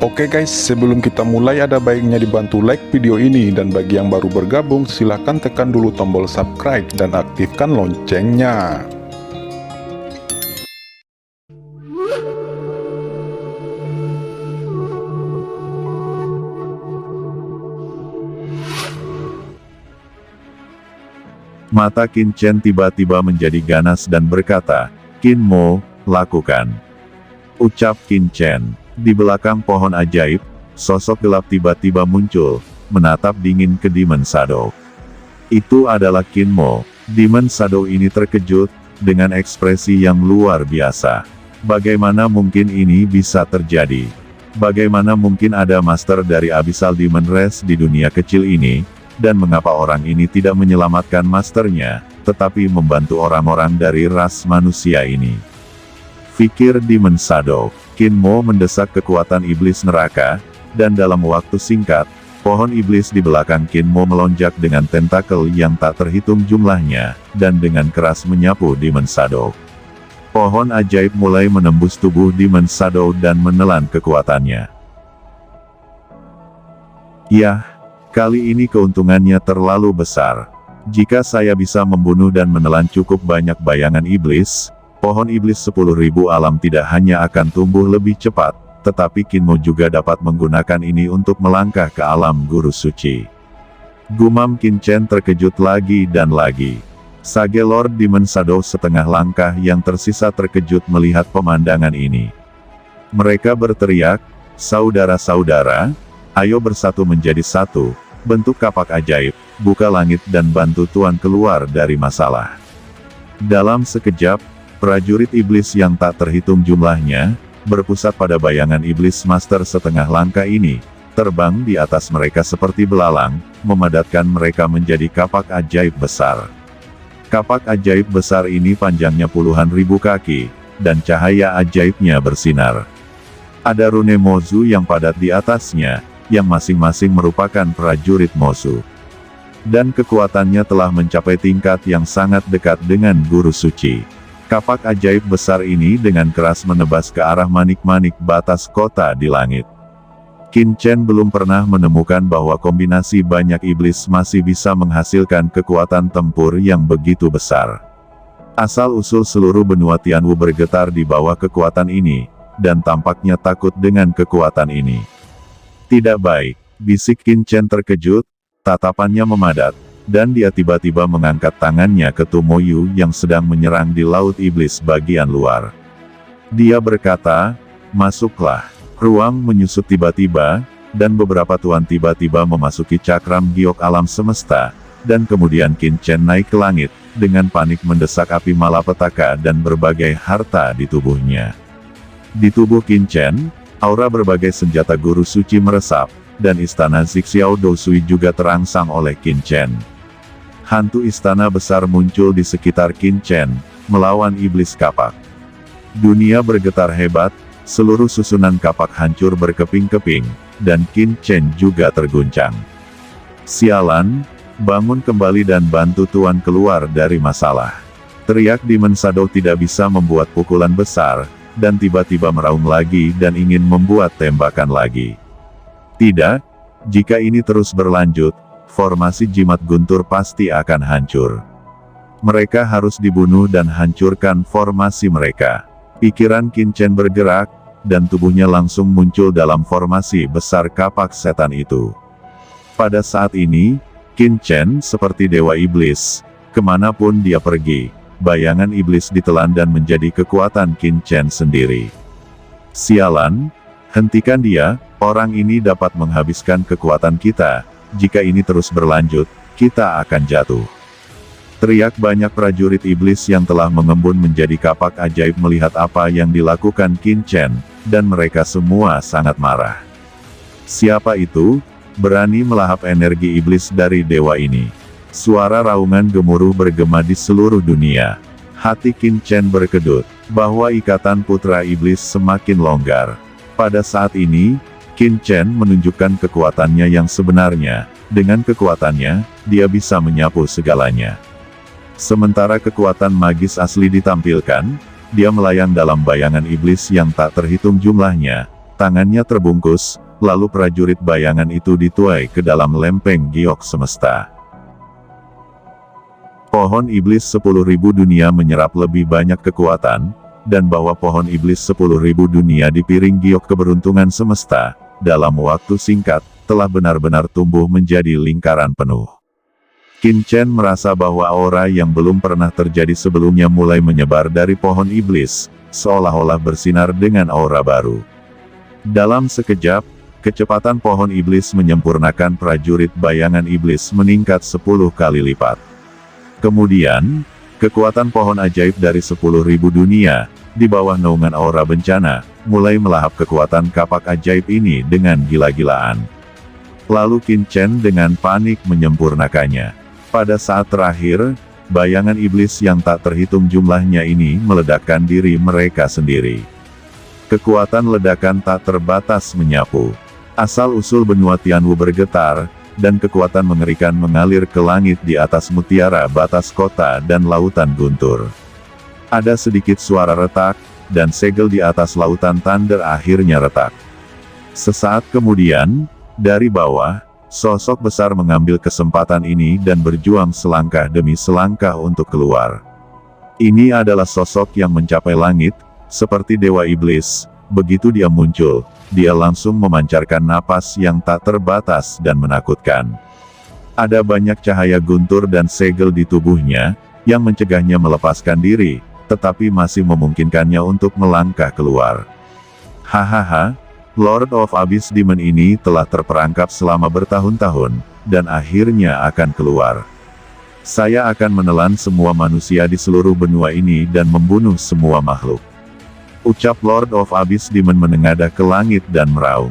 Oke guys, sebelum kita mulai ada baiknya dibantu like video ini, dan bagi yang baru bergabung silahkan tekan dulu tombol subscribe dan aktifkan loncengnya. Mata Qin Chen tiba-tiba menjadi ganas dan berkata, "Qin Mo, lakukan," ucap Qin Chen. Di belakang pohon ajaib, sosok gelap tiba-tiba muncul, menatap dingin ke Demon Shadow. Itu adalah Qin Mo. Demon Shadow ini terkejut, dengan ekspresi yang luar biasa. Bagaimana mungkin ini bisa terjadi? Bagaimana mungkin ada master dari Abyssal Demon Race di dunia kecil ini? Dan mengapa orang ini tidak menyelamatkan masternya, tetapi membantu orang-orang dari ras manusia ini? Pikir Demon Shadow. Qin Mo mendesak kekuatan iblis neraka, dan dalam waktu singkat, pohon iblis di belakang Qin Mo melonjak dengan tentakel yang tak terhitung jumlahnya, dan dengan keras menyapu Demon Shadow. Pohon ajaib mulai menembus tubuh Demon Shadow dan menelan kekuatannya. Yah, kali ini keuntungannya terlalu besar. Jika saya bisa membunuh dan menelan cukup banyak bayangan iblis, pohon iblis 10.000 alam tidak hanya akan tumbuh lebih cepat, tetapi Qin Mo juga dapat menggunakan ini untuk melangkah ke alam guru suci. Gumam Qin Chen terkejut lagi dan lagi. Sage Lord Demon Shadow setengah langkah yang tersisa terkejut melihat pemandangan ini. Mereka berteriak, "Saudara-saudara, ayo bersatu menjadi satu, bentuk kapak ajaib, buka langit dan bantu Tuan keluar dari masalah." Dalam sekejap, prajurit iblis yang tak terhitung jumlahnya, berpusat pada bayangan iblis master setengah langkah ini, terbang di atas mereka seperti belalang, memadatkan mereka menjadi kapak ajaib besar. Kapak ajaib besar ini panjangnya puluhan ribu kaki, dan cahaya ajaibnya bersinar. Ada rune Mozu yang padat di atasnya, yang masing-masing merupakan prajurit Mozu. Dan kekuatannya telah mencapai tingkat yang sangat dekat dengan guru suci. Kapak ajaib besar ini dengan keras menebas ke arah manik-manik batas kota di langit. Qin Chen belum pernah menemukan bahwa kombinasi banyak iblis masih bisa menghasilkan kekuatan tempur yang begitu besar. Asal-usul seluruh benua Tianwu bergetar di bawah kekuatan ini, dan tampaknya takut dengan kekuatan ini. Tidak baik, bisik Qin Chen terkejut, tatapannya memadat. Dan dia tiba-tiba mengangkat tangannya ke Tumoyu yang sedang menyerang di Laut Iblis bagian luar. Dia berkata, "Masuklah." Ruang menyusut tiba-tiba, dan beberapa tuan tiba-tiba memasuki cakram giok alam semesta, dan kemudian Qin Chen naik ke langit, dengan panik mendesak api malapetaka dan berbagai harta di tubuhnya. Di tubuh Qin Chen, aura berbagai senjata guru suci meresap, dan istana Zixiao Dousui juga terangsang oleh Qin Chen. Hantu istana besar muncul di sekitar Qin Chen, melawan iblis kapak. Dunia bergetar hebat, seluruh susunan kapak hancur berkeping-keping, dan Qin Chen juga terguncang. "Sialan, bangun kembali dan bantu Tuan keluar dari masalah," teriak Demon Shadow tidak bisa membuat pukulan besar, dan tiba-tiba meraung lagi dan ingin membuat tembakan lagi. Tidak, jika ini terus berlanjut, formasi jimat guntur pasti akan hancur. Mereka harus dibunuh dan hancurkan formasi mereka. Pikiran Qin Chen bergerak, dan tubuhnya langsung muncul dalam formasi besar kapak setan itu. Pada saat ini, Qin Chen seperti dewa iblis. Kemanapun dia pergi, bayangan iblis ditelan dan menjadi kekuatan Qin Chen sendiri. "Sialan, hentikan dia, orang ini dapat menghabiskan kekuatan kita. Jika ini terus berlanjut, kita akan jatuh." Teriak banyak prajurit iblis yang telah mengembun menjadi kapak ajaib melihat apa yang dilakukan Qin Chen, dan mereka semua sangat marah. Siapa itu, berani melahap energi iblis dari dewa ini? Suara raungan gemuruh bergema di seluruh dunia. Hati Qin Chen berkedut, bahwa ikatan putra iblis semakin longgar. Pada saat ini, Qin Chen menunjukkan kekuatannya yang sebenarnya. Dengan kekuatannya, dia bisa menyapu segalanya. Sementara kekuatan magis asli ditampilkan, dia melayang dalam bayangan iblis yang tak terhitung jumlahnya, Tangannya terbungkus, lalu prajurit bayangan itu dituai ke dalam lempeng giok semesta. Pohon iblis 10.000 dunia menyerap lebih banyak kekuatan, dan bahwa pohon iblis 10.000 dunia di piring giok keberuntungan semesta, dalam waktu singkat, telah benar-benar tumbuh menjadi lingkaran penuh. Qin Chen merasa bahwa aura yang belum pernah terjadi sebelumnya mulai menyebar dari pohon iblis, seolah-olah bersinar dengan aura baru. Dalam sekejap, kecepatan pohon iblis menyempurnakan prajurit bayangan iblis meningkat 10 kali lipat. Kemudian, kekuatan pohon ajaib dari 10.000 dunia, di bawah naungan aura bencana, mulai melahap kekuatan kapak ajaib ini dengan gila-gilaan. Lalu Qin Chen dengan panik menyempurnakannya. Pada saat terakhir, bayangan iblis yang tak terhitung jumlahnya ini meledakkan diri mereka sendiri. Kekuatan ledakan tak terbatas menyapu. Asal-usul benua Tianwu bergetar, dan kekuatan mengerikan mengalir ke langit di atas mutiara batas kota dan lautan guntur. Ada sedikit suara retak, dan segel di atas lautan Thunder akhirnya retak. Sesaat kemudian, dari bawah, sosok besar mengambil kesempatan ini dan berjuang selangkah demi selangkah untuk keluar. Ini adalah sosok yang mencapai langit, seperti Dewa Iblis. Begitu dia muncul, dia langsung memancarkan napas yang tak terbatas dan menakutkan. Ada banyak cahaya guntur dan segel di tubuhnya, yang mencegahnya melepaskan diri, tetapi masih memungkinkannya untuk melangkah keluar. Hahaha, Lord of Abyss Demon ini telah terperangkap selama bertahun-tahun, dan akhirnya akan keluar. Saya akan menelan semua manusia di seluruh benua ini dan membunuh semua makhluk. Ucap Lord of Abyss Demon menengadah ke langit dan meraung.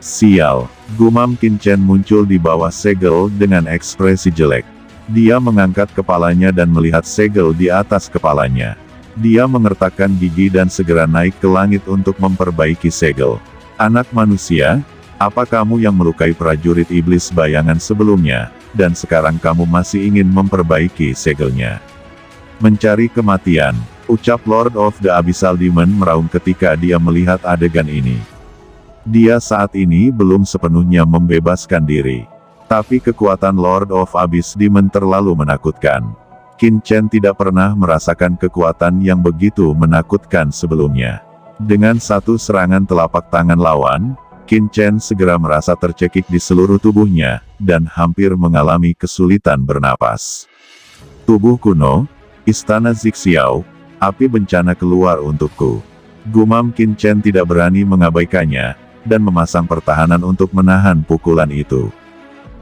Sial, gumam Qin Chen muncul di bawah segel dengan ekspresi jelek. Dia mengangkat kepalanya dan melihat segel di atas kepalanya. Dia mengertakkan gigi dan segera naik ke langit untuk memperbaiki segel. Anak manusia, apa kamu yang melukai prajurit iblis bayangan sebelumnya, dan sekarang kamu masih ingin memperbaiki segelnya? Mencari kematian, ucap Lord of the Abyssal Demon meraung ketika dia melihat adegan ini. Dia saat ini belum sepenuhnya membebaskan diri. Tapi kekuatan Lord of Abyss Demon terlalu menakutkan. Qin Chen tidak pernah merasakan kekuatan yang begitu menakutkan sebelumnya. Dengan satu serangan telapak tangan lawan, Qin Chen segera merasa tercekik di seluruh tubuhnya, dan hampir mengalami kesulitan bernapas. Tubuh kuno, Istana Zixiao, api bencana keluar untukku. Gumam Qin Chen tidak berani mengabaikannya, dan memasang pertahanan untuk menahan pukulan itu.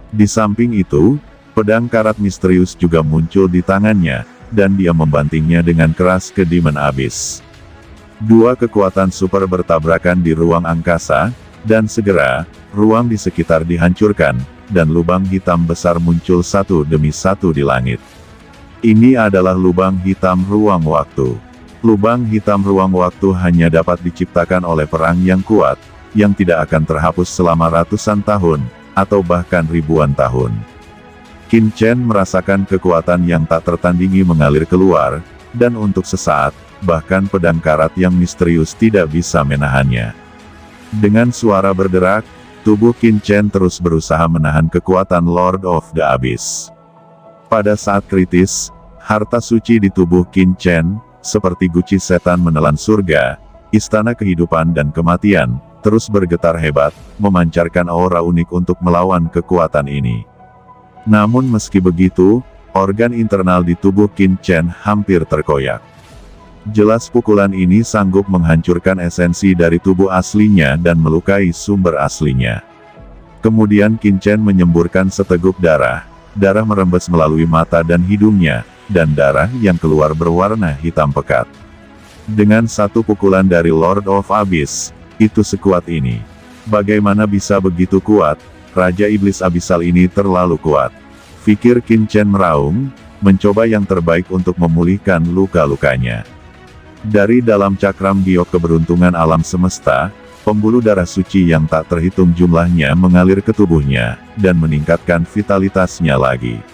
Di samping itu, pedang karat misterius juga muncul di tangannya, dan dia membantingnya dengan keras ke Demon Abyss. Dua kekuatan super bertabrakan di ruang angkasa, dan segera, ruang di sekitar dihancurkan, dan lubang hitam besar muncul satu demi satu di langit. Ini adalah lubang hitam ruang waktu. Lubang hitam ruang waktu hanya dapat diciptakan oleh perang yang kuat, yang tidak akan terhapus selama ratusan tahun, atau bahkan ribuan tahun. Qin Chen merasakan kekuatan yang tak tertandingi mengalir keluar, dan untuk sesaat, bahkan pedang karat yang misterius tidak bisa menahannya. Dengan suara berderak, tubuh Qin Chen terus berusaha menahan kekuatan Lord of the Abyss. Pada saat kritis, harta suci di tubuh Qin Chen, seperti guci setan menelan surga, istana kehidupan dan kematian, terus bergetar hebat, memancarkan aura unik untuk melawan kekuatan ini. Namun meski begitu, organ internal di tubuh Qin Chen hampir terkoyak. Jelas pukulan ini sanggup menghancurkan esensi dari tubuh aslinya dan melukai sumber aslinya. Kemudian Qin Chen menyemburkan seteguk darah. Darah merembes melalui mata dan hidungnya, dan darah yang keluar berwarna hitam pekat. Dengan satu pukulan dari Lord of Abyss, itu sekuat ini. Bagaimana bisa begitu kuat? Raja Iblis Abisal ini terlalu kuat. Pikir Qin Chen meraung, mencoba yang terbaik untuk memulihkan luka-lukanya. Dari dalam cakram giok keberuntungan alam semesta, pembuluh darah suci yang tak terhitung jumlahnya mengalir ke tubuhnya, dan meningkatkan vitalitasnya lagi.